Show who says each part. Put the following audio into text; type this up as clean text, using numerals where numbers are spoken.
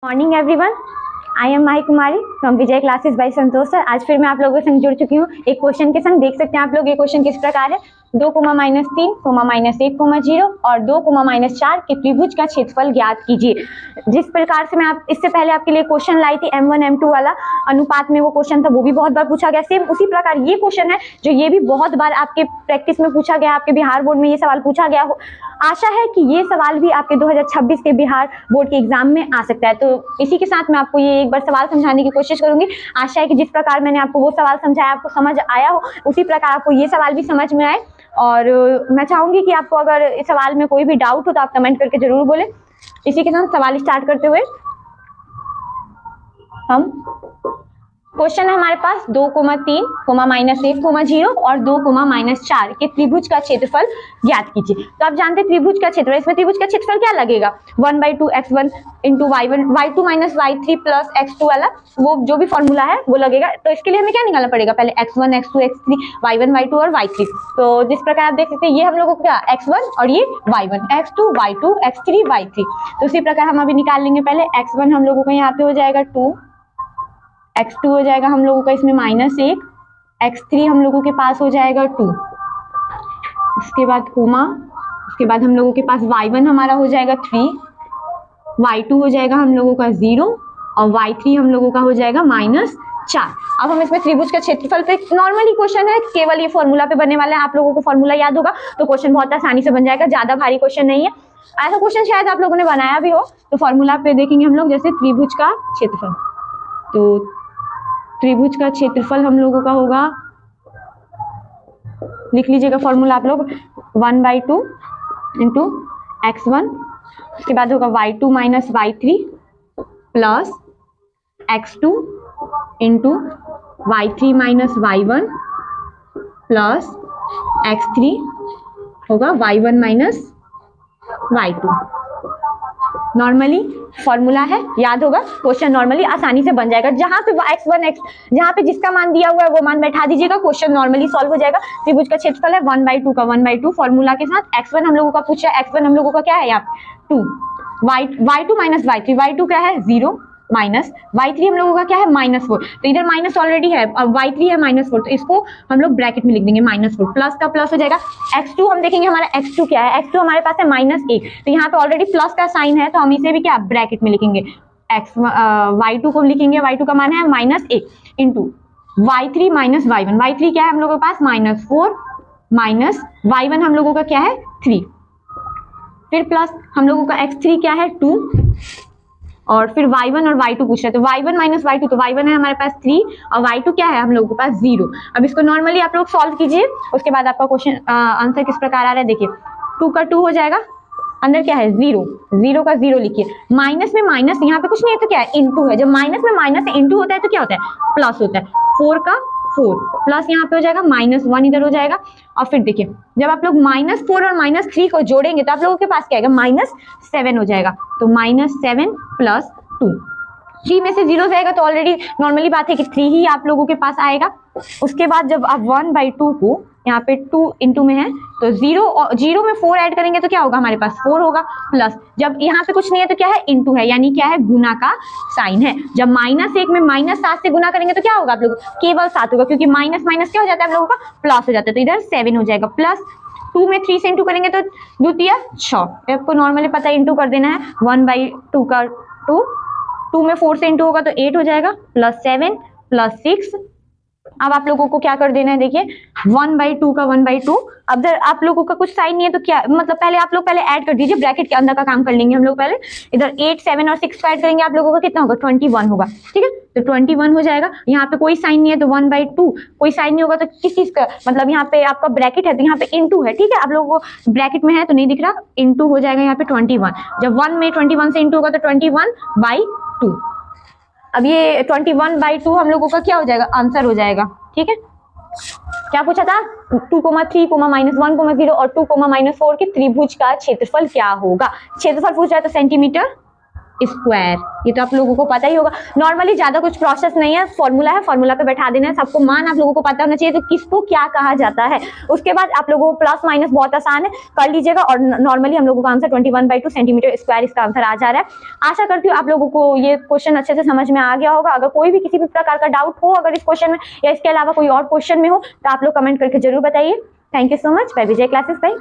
Speaker 1: Morning everyone, I am Mahi Kumari from Vijay classes bye Santosh sir. आज फिर मैं आप लोगों के संग जुड़ चुकी हूँ एक क्वेश्चन के संग। देख सकते हैं आप लोग ये क्वेश्चन किस प्रकार है। 2, -3, -1, 0 और 2, -4 के त्रिभुज का क्षेत्रफल ज्ञात कीजिए। जिस प्रकार से मैं आप इससे पहले आपके लिए क्वेश्चन लाई थी M1 M2 वाला अनुपात में, वो क्वेश्चन था, वो भी बहुत बार पूछा गया। सेम उसी प्रकार ये क्वेश्चन है जो ये भी बहुत बार आपके प्रैक्टिस में पूछा गया, आपके बिहार बोर्ड में ये सवाल पूछा गया हो। आशा है कि ये सवाल भी आपके 2026 के बिहार बोर्ड के एग्जाम में आ सकता है। तो इसी के साथ मैं आपको ये एक बार सवाल समझाने की कोशिश करूंगी। आशा है कि जिस प्रकार मैंने आपको वो सवाल समझाया आपको समझ आया हो, उसी प्रकार आपको ये सवाल भी समझ में आए। और मैं चाहूंगी कि आपको अगर इस सवाल में कोई भी डाउट हो तो आप कमेंट करके जरूर बोले। इसी के साथ सवाल स्टार्ट करते हुए हम क्वेश्चन है हमारे पास 2, 3, -1, 0 और 2, -4 के त्रिभुज का क्षेत्रफल ज्ञात कीजिए। तो आप जानते हैं त्रिभुज का क्षेत्रफल, इसमें त्रिभुज का क्षेत्रफल क्या लगेगा, 1/2 x1 into y1 y2 minus y3 plus x2 वाला वो जो भी फॉर्मूला है वो लगेगा। तो इसके लिए हमें क्या निकालना पड़ेगा, पहले x1 x2 x3 y1 y2 और y3। तो जिस प्रकार आप देख सकते हैं ये हम लोगों को क्या x1 और ये y1 x2 y2 x3 y3। तो उसी प्रकार हम अभी निकाल लेंगे। पहले x1 हम लोगों को यहाँ पे हो जाएगा 2, x2 हो जाएगा हम लोगों का इसमें -1, x3 हम लोगों के पास हो जाएगा 2, उसके बाद कोमा, उसके बाद हम लोगों के पास y1 हमारा हो जाएगा 3, y2 हो जाएगा हम लोगों का 0 और y3 हम लोगों का हो जाएगा -4। अब हम इसमें त्रिभुज का क्षेत्रफल पे नॉर्मली क्वेश्चन है, केवल ये फॉर्मूला पे बनने वाला है। आप लोगों को फॉर्मूला याद होगा तो क्वेश्चन बहुत आसानी से बन जाएगा, ज्यादा भारी क्वेश्चन नहीं है। ऐसा क्वेश्चन शायद आप लोगों ने बनाया भी हो। तो फॉर्मूला पे देखेंगे हम लोग, जैसे त्रिभुज का क्षेत्रफल, तो त्रिभुज का क्षेत्रफल हम लोगों का होगा, लिख लीजिएगा फॉर्मूला आप लोग, 1/2 इंटू x1, उसके बाद होगा y2 minus y3 plus x2 into y3 minus y1 plus x3 होगा y1 minus y2। Normally formula है, याद होगा, क्वेश्चन नॉर्मली आसानी से बन जाएगा। जहां पे x1 जहां पे जिसका मान दिया हुआ है वो मान बैठा दीजिएगा, क्वेश्चन नॉर्मली सॉल्व हो जाएगा। त्रिभुज का क्षेत्रफल है 1/2 का 1/2 फॉर्मूला के साथ। x1 हम लोगों का पूछा है, x1 हम लोगों का क्या है यहाँ 2, y2 माइनस y3, y2 क्या है 0 माइनस y3 हम लोगों का क्या है -4। तो इधर माइनस ऑलरेडी है, अब y3 है -4, तो इसको हम लोग ब्रैकेट में लिख देंगे -4, प्लस का प्लस हो जाएगा। x2 हम देखेंगे हमारा x2 क्या है, x2 हमारे पास है -1, तो यहाँ पे ऑलरेडी प्लस का साइन है तो हम इसे भी क्या ब्रैकेट में लिखेंगे। y2 को लिखेंगे, y2 का मान है -1 into y3 minus y1, y3 क्या है हम लोगों के पास -4 माइनस y1 हम लोगों का क्या है 3, फिर प्लस हम लोगों का x3 क्या है 2 और फिर y1 और y2 पूछ रहे हैं, तो y1 माइनस y2, तो y1 है हमारे पास 3 और y2 क्या है हम लोगों के पास 0। अब इसको नॉर्मली आप लोग सॉल्व कीजिए, उसके बाद आपका क्वेश्चन आंसर किस प्रकार आ रहा है देखिए। 2 का 2 हो जाएगा, अंदर क्या है 0, 0 का 0 लिखिए, माइनस में माइनस, यहाँ पे कुछ नहीं है तो क्या है इनटू है। जब माइनस में माइनस इंटू होता है तो क्या होता है प्लस होता है। 4 का 4 प्लस यहाँ पे हो जाएगा -1 इधर हो जाएगा। और फिर देखिए जब आप लोग -4 और -3 को जोड़ेंगे तो आप लोगों के पास क्या आएगा -7 हो जाएगा। तो -7 प्लस 2, 3 में से 0 जाएगा तो ऑलरेडी नॉर्मली बात है कि 3 ही आप लोगों के पास आएगा। उसके बाद जब आप 1/2 को यहाँ पे 2 इंटू में है तो 0 में 4 ऐड करेंगे तो क्या होगा हमारे पास 4 होगा, प्लस जब यहाँ पे कुछ नहीं है तो क्या है इंटू है, यानी क्या है गुना का साइन है। जब -1 में -7 से गुना करेंगे तो क्या होगा आप लोग केवल 7 होगा, क्योंकि माइनस माइनस क्या हो जाता है आप लोगों का प्लस हो जाता है। तो इधर 7 हो जाएगा, प्लस 2 में 3 से इंटू करेंगे तो द्वितीय 6, आपको नॉर्मली पता है इंटू कर देना है। 1/2 का 2 में 4 से इंटू होगा तो 8 हो जाएगा, प्लस 7 प्लस 6। अब आप लोगों को क्या कर देना है देखिए 1/2 का 1/2। अब आप लोगों का कुछ साइन नहीं है तो क्या मतलब पहले आप लोग पहले ऐड कर दीजिए, ब्रैकेट के अंदर का काम कर लेंगे हम लोग पहले। इधर 8 7 और 6 को ऐड करेंगे आप लोगों का कितना होगा 21 होगा, ठीक है। तो 21 हो जाएगा, यहाँ पे कोई साइन नहीं है तो 1/2, कोई साइन नहीं होगा तो किस चीज का मतलब यहाँ पे आपका ब्रैकेट है तो यहाँ पे इंटू है, ठीक है। आप लोगों को ब्रैकेट में है तो नहीं दिख रहा, इंटू हो जाएगा यहाँ पे 21। जब 1 में 21 से इंटू होगा तो 21/2। अब ये 21/2 हम लोगों का क्या हो जाएगा आंसर हो जाएगा, ठीक है। क्या पूछा था 2, 3, -1, 0 और 2, -4 के त्रिभुज का क्षेत्रफल क्या होगा। क्षेत्रफल पूछ रहा है तो सेंटीमीटर स्क्वायर। ये तो आप लोगों को पता ही होगा। नॉर्मली ज्यादा कुछ प्रोसेस नहीं है, फॉर्मूला है, फॉर्मूला पे बैठा देना है, सबको मान आप लोगों को पता होना चाहिए तो किसको क्या कहा जाता है। उसके बाद आप लोगों को प्लस माइनस बहुत आसान है, कर लीजिएगा। और नॉर्मली हम लोगों का आंसर 21/2 सेंटीमीटर स्क्वायर इसका आंसर आ जा रहा है। आशा करती हूँ आप लोगों को ये क्वेश्चन अच्छे से समझ में आ गया होगा। अगर कोई भी किसी भी प्रकार का डाउट हो अगर इस क्वेश्चन में या इसके अलावा कोई और क्वेश्चन में हो तो आप लोग कमेंट करके जरूर बताइए। Thank you so much. Bye Vijay classes. Bye.